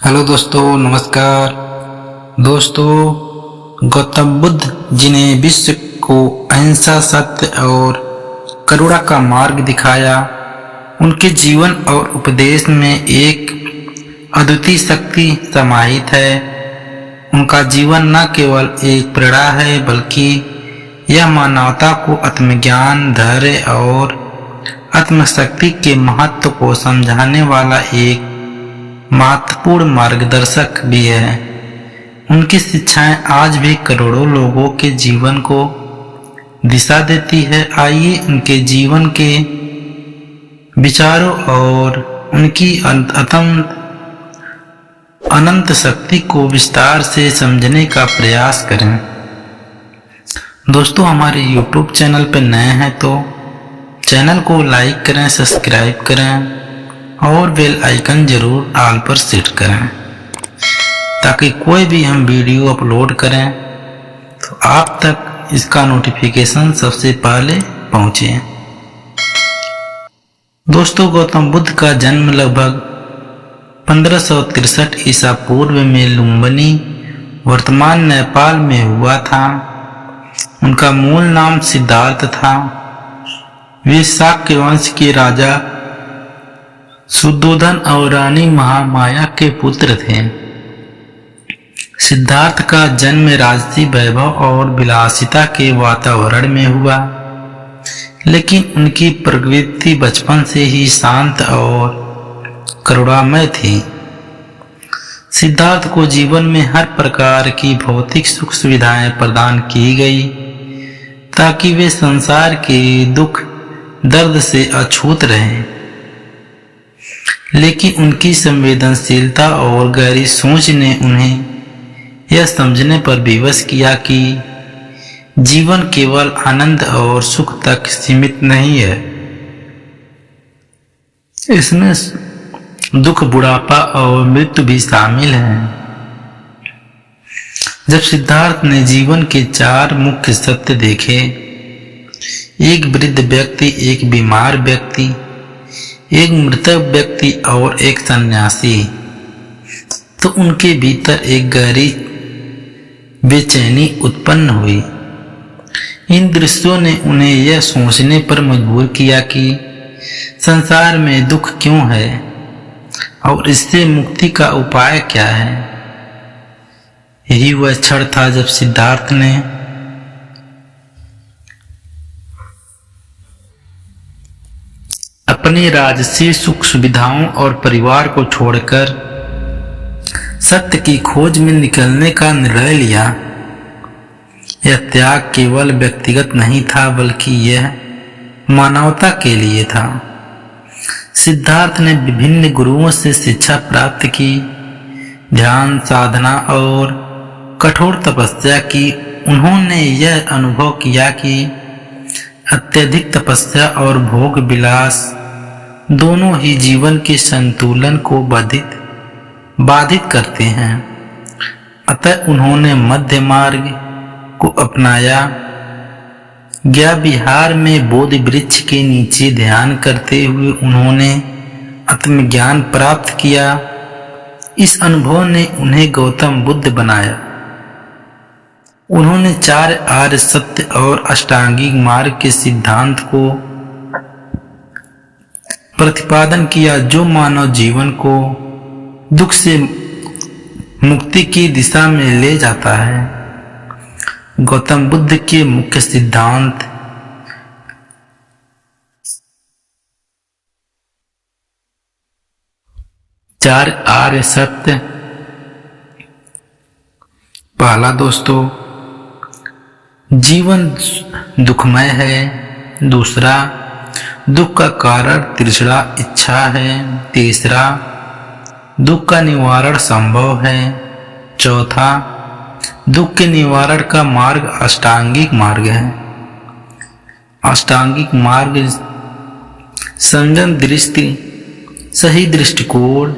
Hello दोस्तों, नमस्कार। दोस्तों, गौतम बुद्ध जी ने विश्व को अहिंसा, सत्य और करुणा का मार्ग दिखाया। उनके जीवन और उपदेश में एक अद्वितीय शक्ति समाहित है। उनका जीवन न केवल एक प्रेरणा है, बल्कि यह मानवता को आत्मज्ञान, धैर्य और आत्मशक्ति के महत्व को समझाने वाला एक महत्वपूर्ण मार्गदर्शक भी है। उनकी शिक्षाएं आज भी करोड़ों लोगों के जीवन को दिशा देती है। आइए उनके जीवन के विचारों और उनकी अनंत शक्ति को विस्तार से समझने का प्रयास करें। दोस्तों, हमारे YouTube चैनल पर नए हैं तो चैनल को लाइक करें, सब्सक्राइब करें और बेल आइकन जरूर ऑल पर सेट करें, ताकि कोई भी हम वीडियो अपलोड करें तो आप तक इसका नोटिफिकेशन सबसे पहले पहुंचे। दोस्तों, गौतम बुद्ध का जन्म लगभग 1563 ईसा पूर्व में लुम्बिनी, वर्तमान नेपाल में हुआ था। उनका मूल नाम सिद्धार्थ था। वे शाक्य वंश के राजा शुद्धोधन और रानी महामाया के पुत्र थे। सिद्धार्थ का जन्म राजसी वैभव और विलासिता के वातावरण में हुआ, लेकिन उनकी प्रवृत्ति बचपन से ही शांत और करुणामय थी। सिद्धार्थ को जीवन में हर प्रकार की भौतिक सुख सुविधाएं प्रदान की गई, ताकि वे संसार के दुख दर्द से अछूत रहें। लेकिन उनकी संवेदनशीलता और गहरी सोच ने उन्हें यह समझने पर विवश किया कि जीवन केवल आनंद और सुख तक सीमित नहीं है। इसमें दुख, बुढ़ापा और मृत्यु भी शामिल है। जब सिद्धार्थ ने जीवन के 4 मुख्य सत्य देखे, एक वृद्ध व्यक्ति, एक बीमार व्यक्ति, एक मृतक व्यक्ति और एक सन्यासी, तो उनके भीतर एक गहरी बेचैनी उत्पन्न हुई। इन दृश्यों ने उन्हें यह सोचने पर मजबूर किया कि संसार में दुख क्यों है और इससे मुक्ति का उपाय क्या है। यही वह क्षण था जब सिद्धार्थ ने अपनी राजसी सुख सुविधाओं और परिवार को छोड़कर सत्य की खोज में निकलने का निर्णय लिया। यह त्याग केवल व्यक्तिगत नहीं था, बल्कि यह मानवता के लिए था। सिद्धार्थ ने विभिन्न गुरुओं से शिक्षा प्राप्त की, ध्यान, साधना और कठोर तपस्या की। उन्होंने यह अनुभव किया कि अत्यधिक तपस्या और भोग विलास दोनों ही जीवन के संतुलन को बाधित करते हैं। अतः उन्होंने मध्य मार्ग को अपनाया। गया विहार में बोधि वृक्ष के नीचे ध्यान करते हुए उन्होंने आत्मज्ञान प्राप्त किया। इस अनुभव ने उन्हें गौतम बुद्ध बनाया। उन्होंने 4 आर्य सत्य और अष्टांगिक मार्ग के सिद्धांत को प्रतिपादन किया, जो मानव जीवन को दुख से मुक्ति की दिशा में ले जाता है। गौतम बुद्ध के मुख्य सिद्धांत 4 आर्य सत्य। पहला, दोस्तों, जीवन दुखमय है। दूसरा, दुख का कारण तीसरा इच्छा है। तीसरा, दुख का निवारण संभव है। चौथा, दुख के निवारण का मार्ग अष्टांगिक मार्ग है। अष्टांगिक मार्ग संयम दृष्टि, सही दृष्टिकोण,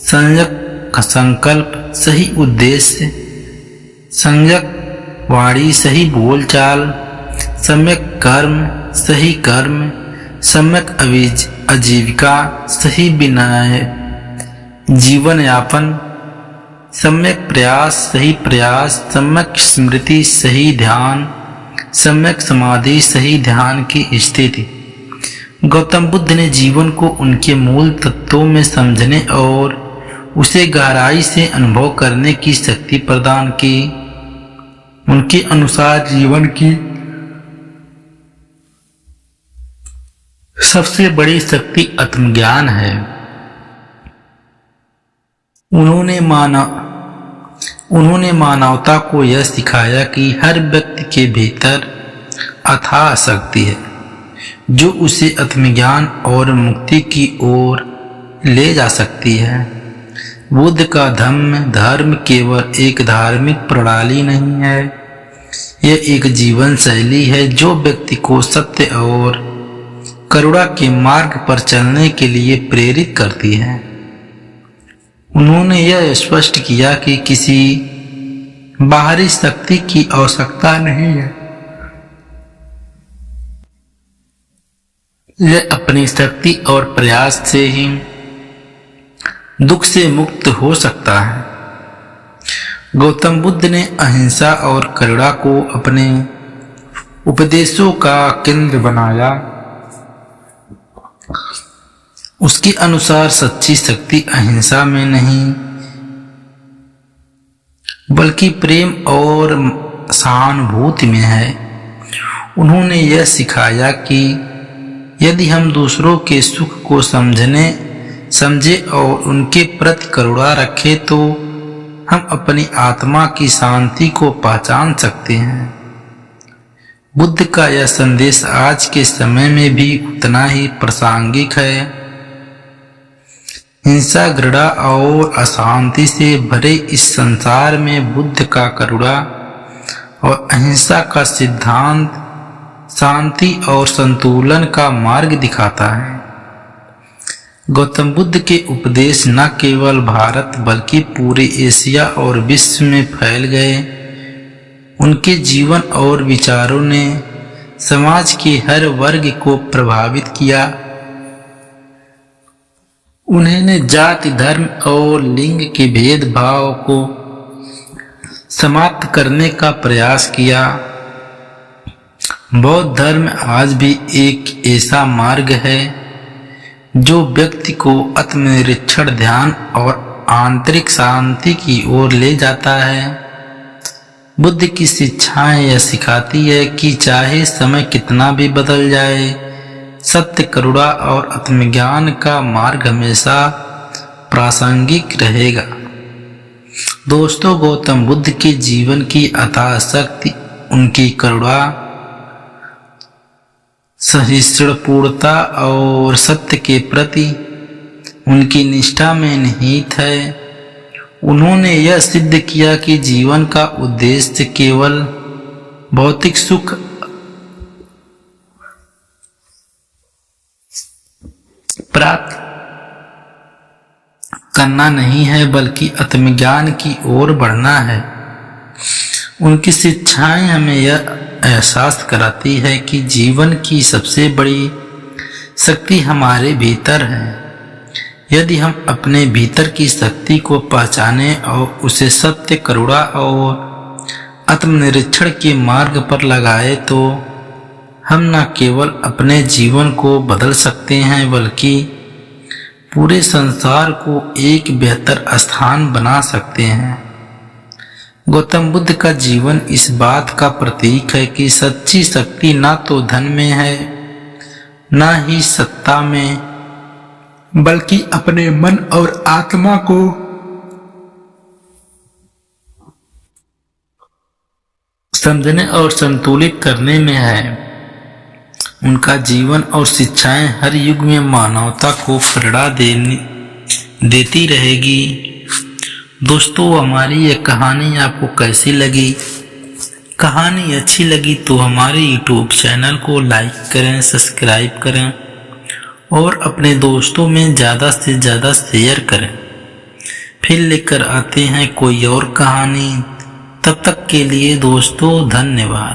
संयक संकल्प, सही उद्देश्य, संयक वाणी, सही बोलचाल, सम्यक कर्म, सही कर्म, सम्यक आजीविका, सही विनय, जीवन यापन, सम्यक प्रयास, सही प्रयास, सम्यक स्मृति, सही ध्यान, सम्यक समाधि, सही ध्यान की स्थिति। गौतम बुद्ध ने जीवन को उनके मूल तत्वों में समझने और उसे गहराई से अनुभव करने की शक्ति प्रदान की। उनके अनुसार जीवन की सबसे बड़ी शक्ति आत्मज्ञान है। उन्होंने मानवता को यह सिखाया कि हर व्यक्ति के भीतर अथाह शक्ति है जो उसे आत्मज्ञान और मुक्ति की ओर ले जा सकती है। बुद्ध का धर्म केवल एक धार्मिक प्रणाली नहीं है, यह एक जीवन शैली है जो व्यक्ति को सत्य और करुणा के मार्ग पर चलने के लिए प्रेरित करती है। उन्होंने यह स्पष्ट किया कि किसी बाहरी शक्ति की आवश्यकता नहीं है, यह अपनी शक्ति और प्रयास से ही दुख से मुक्त हो सकता है। गौतम बुद्ध ने अहिंसा और करुणा को अपने उपदेशों का केंद्र बनाया। उसके अनुसार सच्ची शक्ति अहिंसा में नहीं बल्कि प्रेम और सहानुभूति में है। उन्होंने यह सिखाया कि यदि हम दूसरों के सुख को समझे और उनके प्रति करुणा रखें तो हम अपनी आत्मा की शांति को पहचान सकते हैं। बुद्ध का यह संदेश आज के समय में भी उतना ही प्रासंगिक है। हिंसा, घृणा और अशांति से भरे इस संसार में बुद्ध का करुणा और अहिंसा का सिद्धांत शांति और संतुलन का मार्ग दिखाता है। गौतम बुद्ध के उपदेश न केवल भारत बल्कि पूरे एशिया और विश्व में फैल गए। उनके जीवन और विचारों ने समाज के हर वर्ग को प्रभावित किया। उन्होंने जाति, धर्म और लिंग के भेदभाव को समाप्त करने का प्रयास किया। बौद्ध धर्म आज भी एक ऐसा मार्ग है जो व्यक्ति को आत्मनिरीक्षण, ध्यान और आंतरिक शांति की ओर ले जाता है। बुद्ध की शिक्षाएं यह सिखाती है कि चाहे समय कितना भी बदल जाए, सत्य, करुणा और आत्मज्ञान का मार्ग हमेशा प्रासंगिक रहेगा। दोस्तों, गौतम बुद्ध के जीवन की अथाह शक्ति उनकी करुणा, सहिष्णुता और सत्य के प्रति उनकी निष्ठा में निहित है। उन्होंने यह सिद्ध किया कि जीवन का उद्देश्य केवल भौतिक सुख प्राप्त करना नहीं है बल्कि आत्मज्ञान की ओर बढ़ना है। उनकी शिक्षाएं हमें यह एहसास कराती है कि जीवन की सबसे बड़ी शक्ति हमारे भीतर है। यदि हम अपने भीतर की शक्ति को पहचाने और उसे सत्य, करुणा और आत्मनिरीक्षण के मार्ग पर लगाए तो हम न केवल अपने जीवन को बदल सकते हैं बल्कि पूरे संसार को एक बेहतर स्थान बना सकते हैं। गौतम बुद्ध का जीवन इस बात का प्रतीक है कि सच्ची शक्ति न तो धन में है न ही सत्ता में, बल्कि अपने मन और आत्मा को समझने और संतुलित करने में है। उनका जीवन और शिक्षाएं हर युग में मानवता को प्रेरणा देती रहेगी। दोस्तों, हमारी यह कहानी आपको कैसी लगी? कहानी अच्छी लगी तो हमारे YouTube चैनल को लाइक करें, सब्सक्राइब करें और अपने दोस्तों में ज़्यादा से ज़्यादा शेयर करें। फिर लेकर आते हैं कोई और कहानी। तब तक के लिए दोस्तों, धन्यवाद।